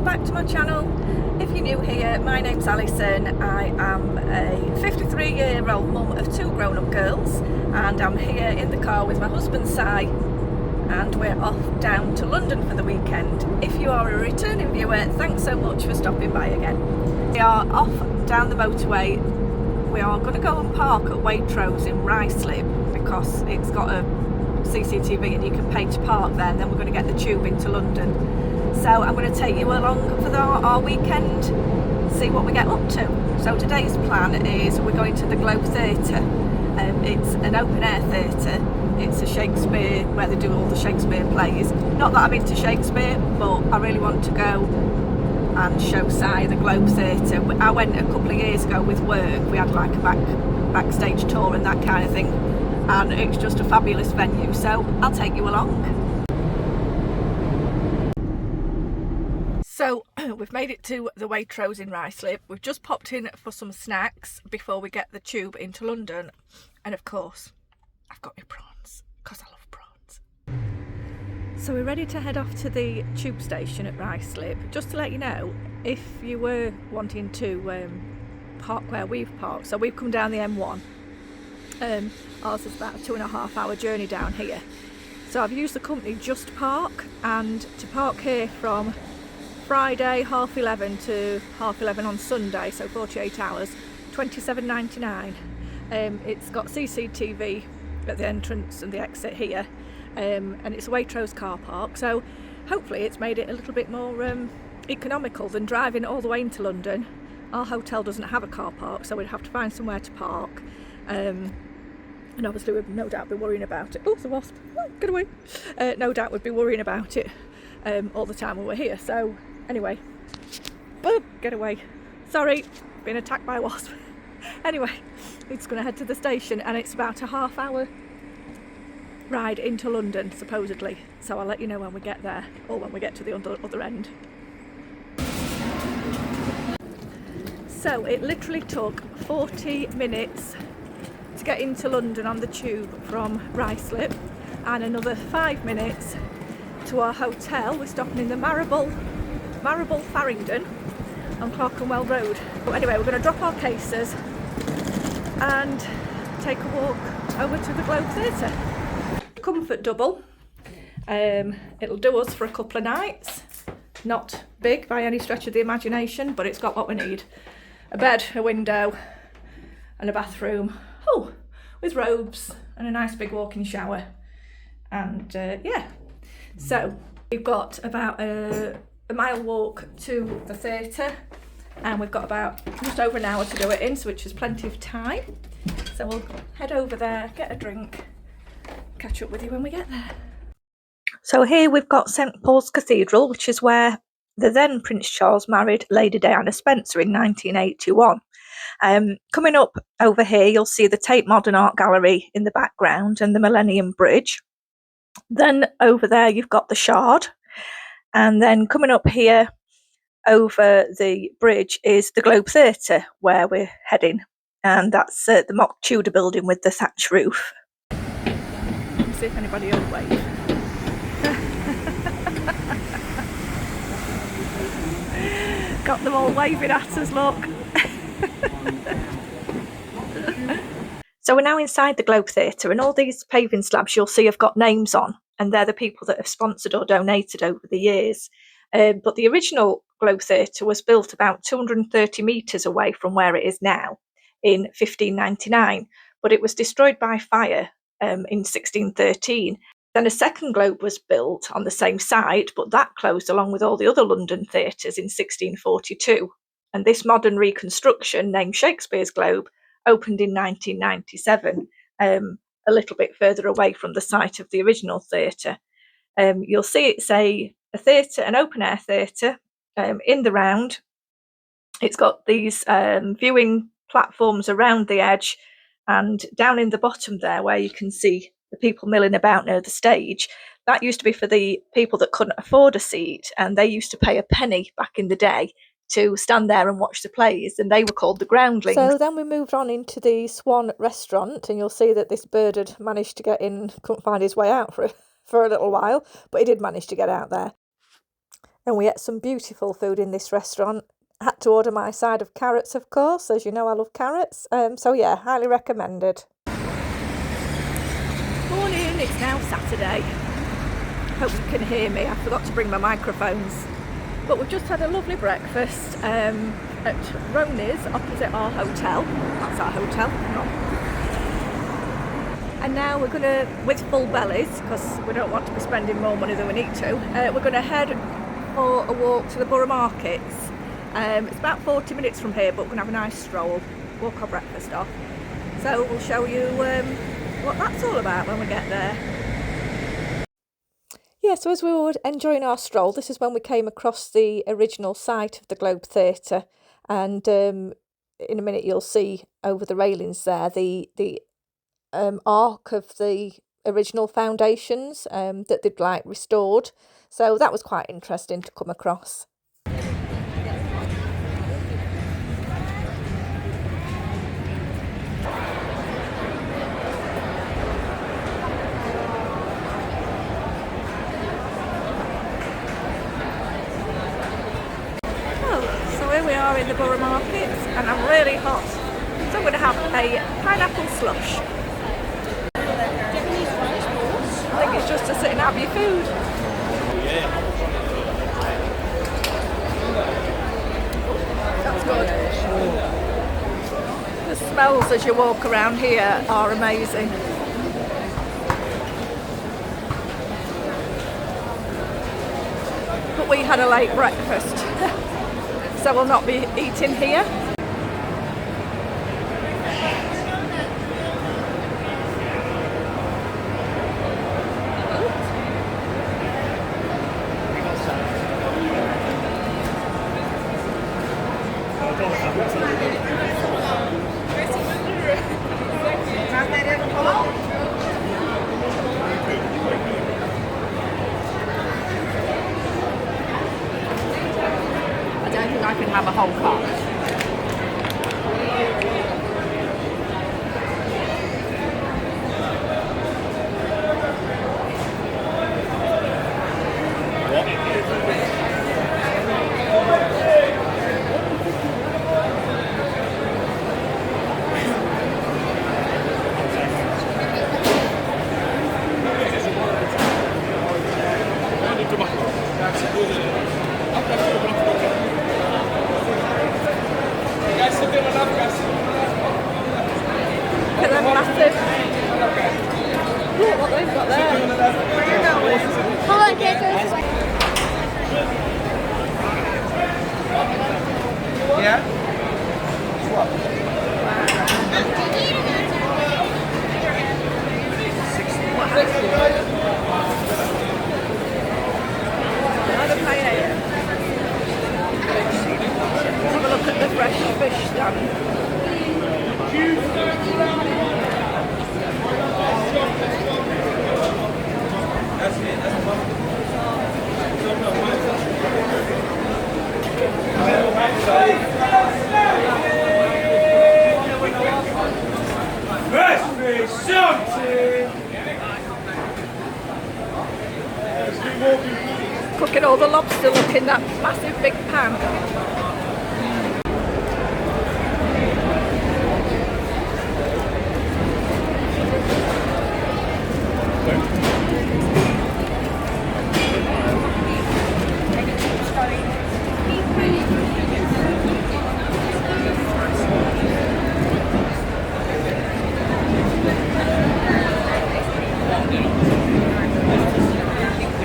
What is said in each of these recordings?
back to my channel. If you're new here, my name's Alison. I am a 53-year-old mum of 2 grown-up girls, and I'm here in the car with my husband Si, and we're off down to London for the weekend. If you are a returning viewer, thanks so much for stopping by again. We are off down the motorway. We are going to go and park at Waitrose in Ruislip because it's got a CCTV and you can pay to park there, and then we're going to get the tube into London. So I'm going to take you along for our weekend, see what we get up to. So today's plan is we're going to the Globe Theatre. It's an open air theatre. It's a Shakespeare, where they do all the Shakespeare plays. Not that I'm into Shakespeare, but I really want to go and show Si the Globe Theatre. I went a couple of years ago with work. We had like a backstage tour and that kind of thing, and it's just a fabulous venue, so I'll take you along. So we've made it to the Waitrose in Ruislip. We've just popped in for some snacks before we get the tube into London, and of course I've got my prawns because I love prawns. So we're ready to head off to the tube station at Ruislip. Just to let you know, if you were wanting to park where we've parked, so we've come down the M1. Ours is about a 2.5 hour journey down here. So I've used the company Just Park, and to park here from Friday 11:30 to 11:30 on Sunday, so 48 hours, £27.99. It's got CCTV at the entrance and the exit here, and it's a Waitrose car park, so hopefully it's made it a little bit more economical than driving all the way into London. Our hotel doesn't have a car park, so we'd have to find somewhere to park, and obviously we'd no doubt be worrying about it. Oh, it's a wasp, get away. No doubt we'd be worrying about it all the time when we're here. So anyway, boop, get away. Sorry, been attacked by a wasp. Anyway, it's going to head to the station, and it's about a half hour ride into London supposedly, so I'll let you know when we get there, or when we get to the other end. So it literally took 40 minutes to get into London on the tube from Ruislip, and another 5 minutes to our hotel. We're stopping in the Marrable Farringdon on Clerkenwell Road. But anyway, we're going to drop our cases and take a walk over to the Globe Theatre. Comfort double. It'll do us for a couple of nights. Not big by any stretch of the imagination, but it's got what we need. A bed, a window and a bathroom. Oh, with robes and a nice big walk-in shower. And yeah. So we've got about a mile walk to the theatre, and we've got about just over an hour to do it in, so which is plenty of time. So we'll head over there, get a drink, catch up with you when we get there. So here we've got St Paul's Cathedral, which is where the then Prince Charles married Lady Diana Spencer in 1981. Coming up over here, you'll see the Tate Modern Art Gallery in the background and the Millennium Bridge. Then over there you've got the Shard, and then coming up here over the bridge is the Globe Theatre, where we're heading, and that's the mock Tudor building with the thatch roof. Let's see if anybody will wave. Got them all waving at us, look. So we're now inside the Globe Theatre, and all these paving slabs you'll see have got names on, and they're the people that have sponsored or donated over the years. But the original Globe Theatre was built about 230 metres away from where it is now in 1599, but it was destroyed by fire in 1613. Then a second Globe was built on the same site, but that closed along with all the other London theatres in 1642. And this modern reconstruction, named Shakespeare's Globe, opened in 1997, a little bit further away from the site of the original theatre. You'll see it's a theatre, an open air theatre, in the round. It's got these viewing platforms around the edge, and down in the bottom there where you can see the people milling about near the stage, that used to be for the people that couldn't afford a seat, and they used to pay a penny back in the day to stand there and watch the plays, and they were called the groundlings. So then we moved on into the Swan restaurant, and you'll see that this bird had managed to get in, couldn't find his way out for a little while, but he did manage to get out there. And we ate some beautiful food in this restaurant. Had to order my side of carrots, of course, as you know I love carrots. So yeah, highly recommended. Morning, it's now Saturday. Hope you can hear me. I forgot to bring my microphones. But we've just had a lovely breakfast at Roni's opposite our hotel. That's our hotel. And now we're going to, with full bellies, because we don't want to be spending more money than we need to, we're going to head for a walk to the Borough Markets. It's about 40 minutes from here, but we're going to have a nice stroll, walk our breakfast off. So we'll show you what that's all about when we get there. Yeah, so as we were enjoying our stroll, this is when we came across the original site of the Globe Theatre. And in a minute you'll see over the railings there the arc of the original foundations that they'd like restored. So that was quite interesting to come across. We are in the Borough Markets and I'm really hot, so I'm going to have a pineapple slush. I think it's just to sit and have your food. That's good. The smells as you walk around here are amazing. But we had a late breakfast. So we'll not be eating here. I can have a whole pot. Look at them massive. Look what they've got there. Hold on, get this way. Yeah? What? Another paella. Have a look at the fresh fish stand. Cooking all the lobster, look in that massive big pan.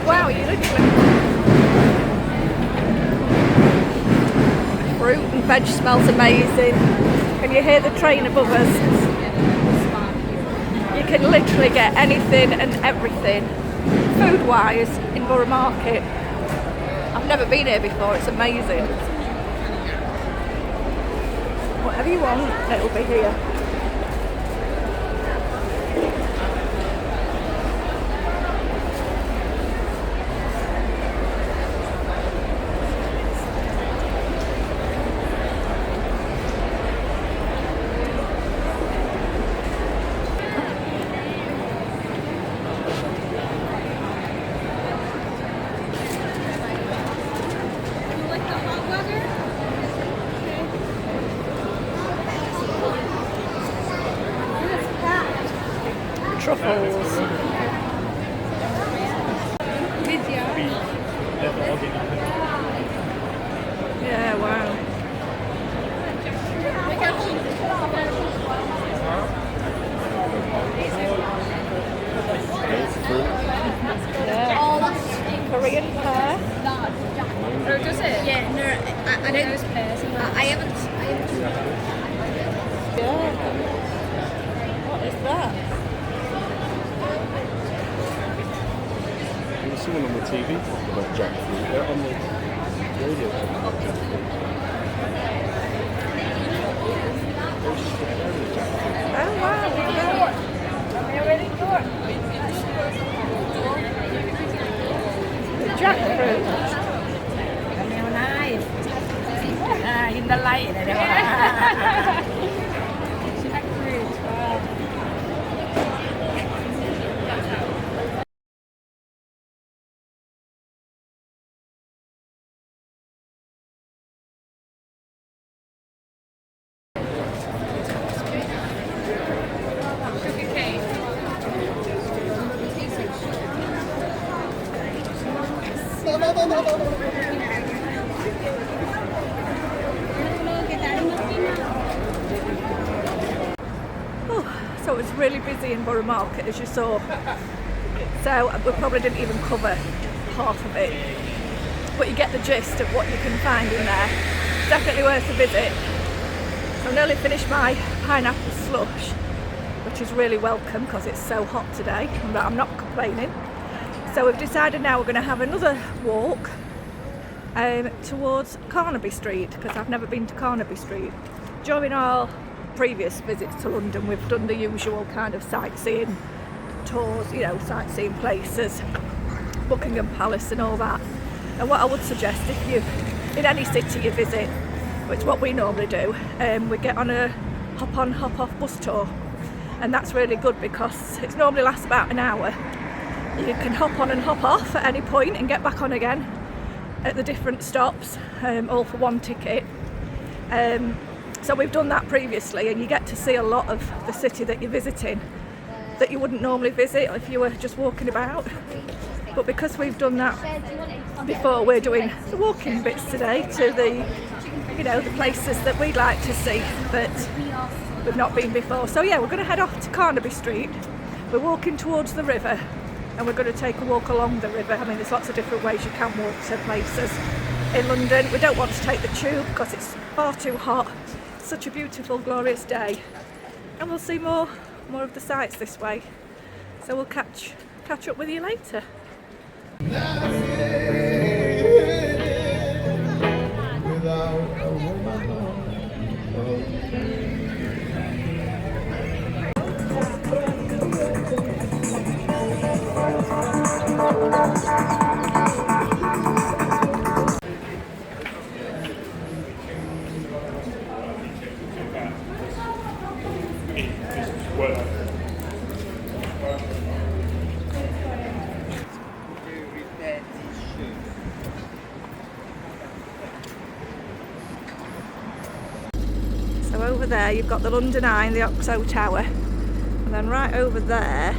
Wow, you literally... Fruit and veg smells amazing. Can you hear the train above us? You can literally get anything and everything, food-wise, in Borough Market. I've never been here before, it's amazing. Whatever you want, it'll be here. truffles. Yeah, wow. Yeah. Korean pear. Or does it? Yeah, no, I don't. I haven't. Yeah. What is that? There was someone on the TV talking about jackfruit. On the radio talking about jackfruit. Oh wow, look at that. The jackfruit. In the light. So it was really busy in Borough Market, as you saw. So we probably didn't even cover half of it. But you get the gist of what you can find in there. It's definitely worth a visit. So I've nearly finished my pineapple slush, which is really welcome because it's so hot today, but I'm not complaining. So we've decided now we're going to have another walk towards Carnaby Street, because I've never been to Carnaby Street. During our previous visits to London, we've done the usual kind of sightseeing tours, you know, sightseeing places, Buckingham Palace and all that. And what I would suggest, if you in any city you visit, which is what we normally do, we get on a hop on hop off bus tour, and that's really good because it normally lasts about an hour. You can hop on and hop off at any point and get back on again at the different stops, all for one ticket. So we've done that previously, and you get to see a lot of the city that you're visiting that you wouldn't normally visit if you were just walking about. But because we've done that before, we're doing the walking bits today to the, you know, the places that we'd like to see that we've not been before. So yeah, we're going to head off to Carnaby Street. We're walking towards the river, and we're going to take a walk along the river. I mean, there's lots of different ways you can walk to places in London. We don't want to take the tube because it's far too hot. Such a beautiful, glorious day, and we'll see more of the sights this way. So we'll catch up with you later. So over there you've got the London Eye and the Oxo Tower, and then right over there,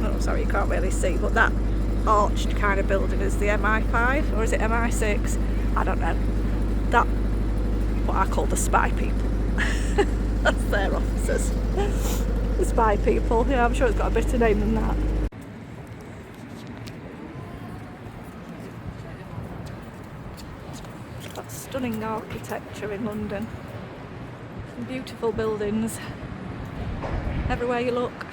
oh sorry you can't really see, but that arched kind of building is the MI5, or is it MI6? I don't know. That, what I call the spy people. That's their officers. The spy people, yeah, I'm sure it's got a better name than that. Got stunning architecture in London. Some beautiful buildings everywhere you look.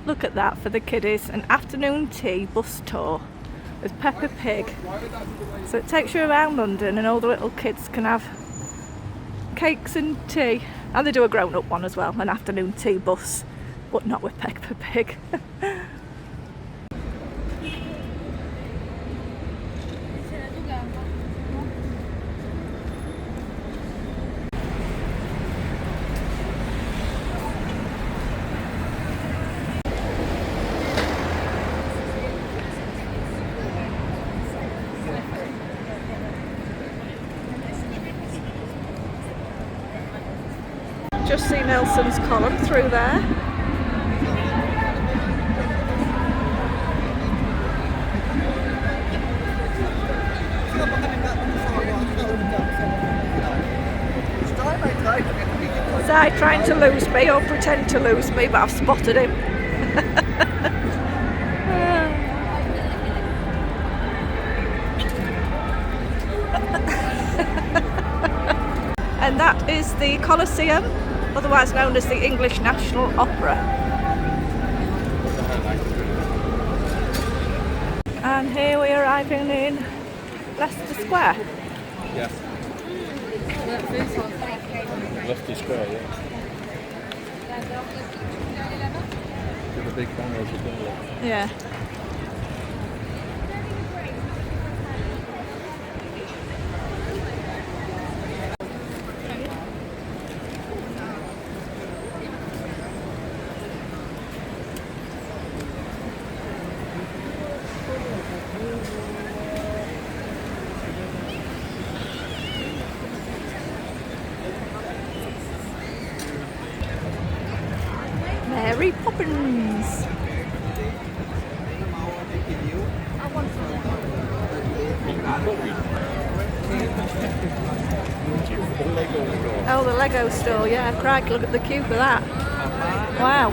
Look at that for the kiddies, an afternoon tea bus tour with Peppa Pig. So it takes you around London and all the little kids can have cakes and tea. And they do a grown-up one as well, an afternoon tea bus, but not with Peppa Pig. just see Nelson's Column through there. Zai trying to lose me or pretend to lose me, but I've spotted him. And that is the Colosseum, otherwise known as the English National Opera. And here we are arriving in Leicester Square. Yeah. Leicester Square, yeah. With the big banners as well. Yeah. Mary Poppins. Oh, the Lego store, yeah. Craig, look at the queue for that. Wow.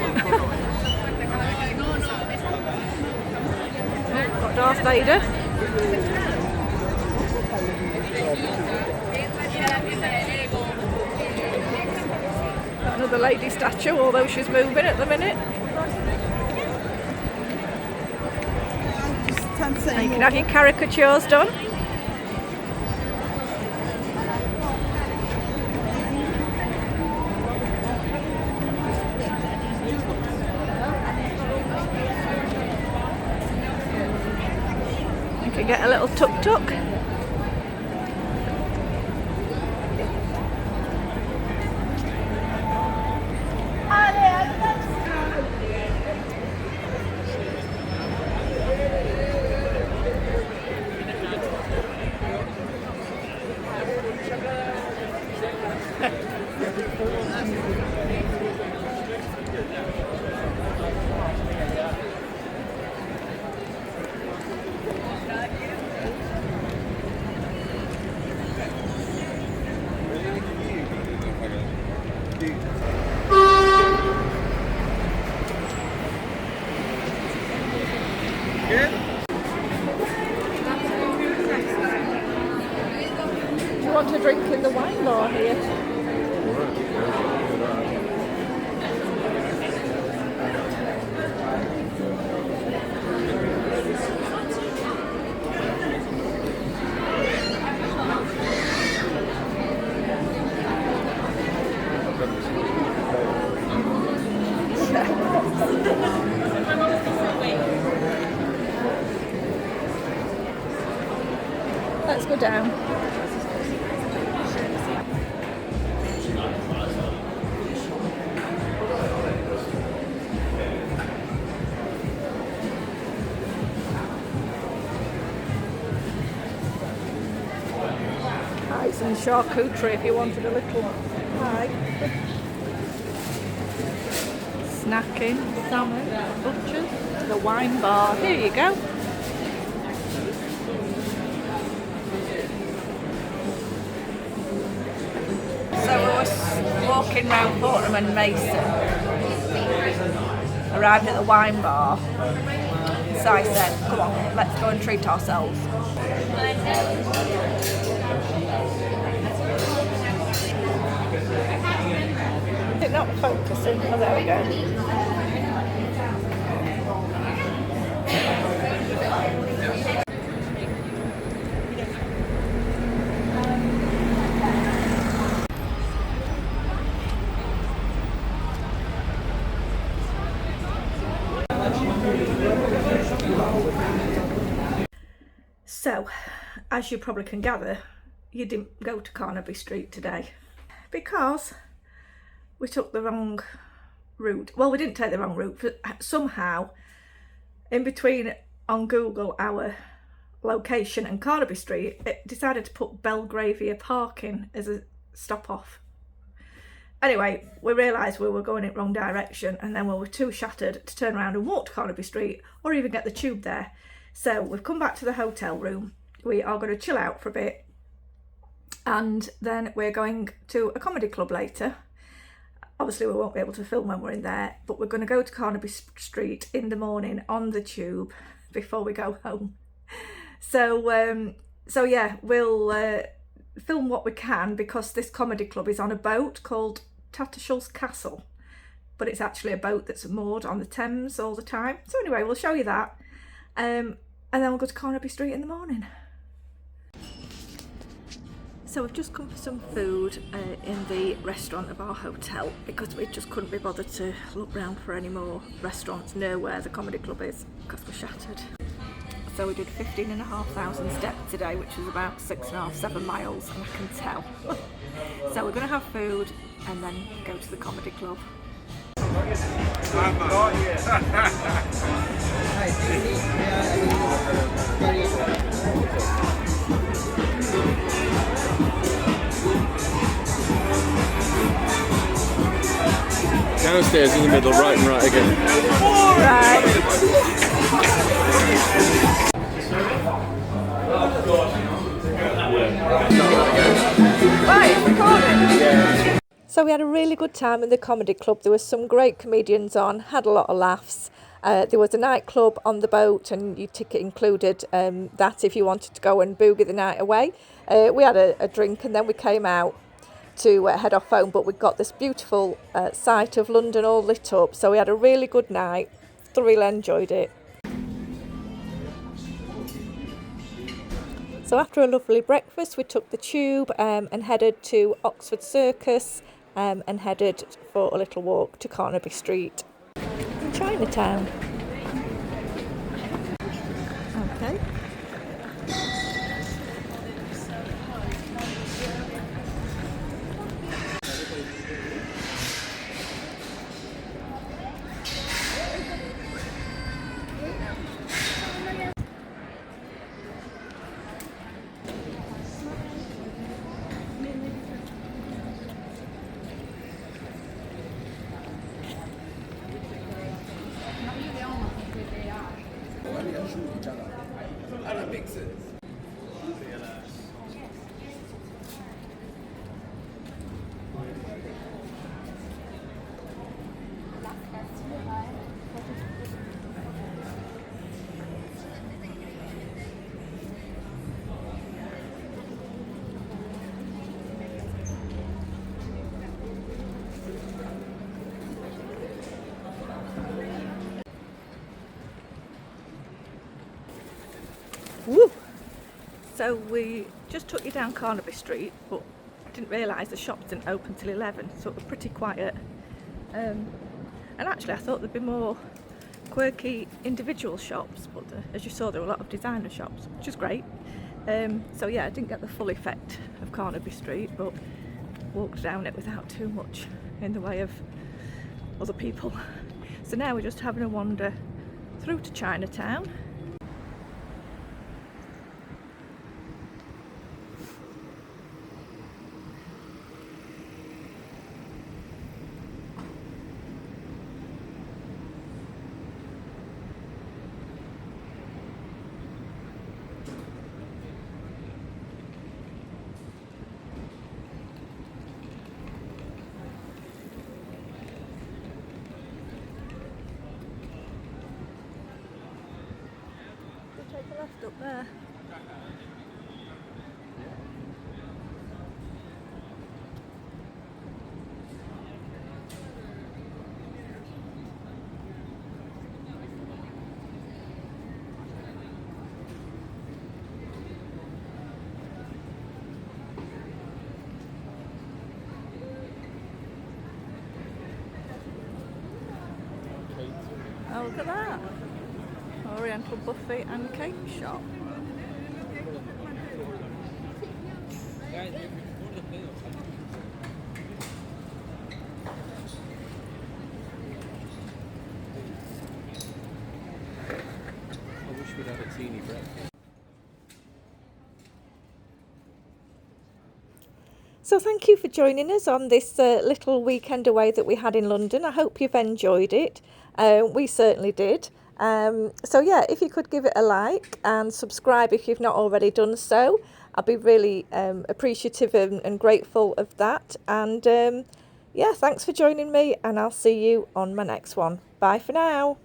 Got Darth Vader. Got another lady statue, although she's moving at the minute. And you can have your caricatures done. You can get a little tuk-tuk. Do you want a drink in the wine bar here? Let's go down. Pies and charcuterie if you wanted a little pie. Snacking, salmon, butchers, the wine bar. Here you go. So we were walking round Fortnum and Mason, arrived at the wine bar, so I said, come on, let's go and treat ourselves. Is it not focusing? Oh, there we go. So, as you probably can gather, you didn't go to Carnaby Street today because we took the wrong route. Well, we didn't take the wrong route, but somehow in between on Google our location and Carnaby Street, it decided to put Belgravia Parking as a stop off. Anyway, we realised we were going in the wrong direction, and then we were too shattered to turn around and walk to Carnaby Street or even get the tube there. So we've come back to the hotel room. We are going to chill out for a bit, and then we're going to a comedy club later. Obviously we won't be able to film when we're in there, but we're going to go to Carnaby Street in the morning on the tube before we go home. So yeah, we'll film what we can, because this comedy club is on a boat called Tattershall's Castle, but it's actually a boat that's moored on the Thames all the time. So anyway, we'll show you that, and then we'll go to Carnaby Street in the morning. So we've just come for some food in the restaurant of our hotel, because we just couldn't be bothered to look round for any more restaurants near where the comedy club is, because we're shattered. So we did 15,500 steps today, which is about 6.5–7 miles, and I can tell. So we're going to have food and then go to the comedy club. Downstairs in the middle, right and right again. Right. Right, recording. So we had a really good time in the comedy club. There were some great comedians on, had a lot of laughs. There was a nightclub on the boat, and your ticket included that if you wanted to go and boogie the night away. We had a drink, and then we came out to head off home, but we got this beautiful sight of London all lit up. So we had a really good night, thoroughly enjoyed it. So after a lovely breakfast, we took the tube and headed to Oxford Circus and headed for a little walk to Carnaby Street in Chinatown. Okay. Woo! So we just took you down Carnaby Street, but didn't realise the shops didn't open till 11, so it was pretty quiet. And actually I thought there'd be more quirky individual shops, but as you saw there were a lot of designer shops, which is great. So yeah, I didn't get the full effect of Carnaby Street, but walked down it without too much in the way of other people. So now we're just having a wander through to Chinatown. Take a left up there. Oh, look at that. Oriental buffet and cake shop. I wish we'd had a teeny breakfast. So thank you for joining us on this little weekend away that we had in London. I hope you've enjoyed it. We certainly did. So yeah, if you could give it a like and subscribe if you've not already done so, I'd be really appreciative and grateful of that. And yeah, thanks for joining me, and I'll see you on my next one. Bye for now.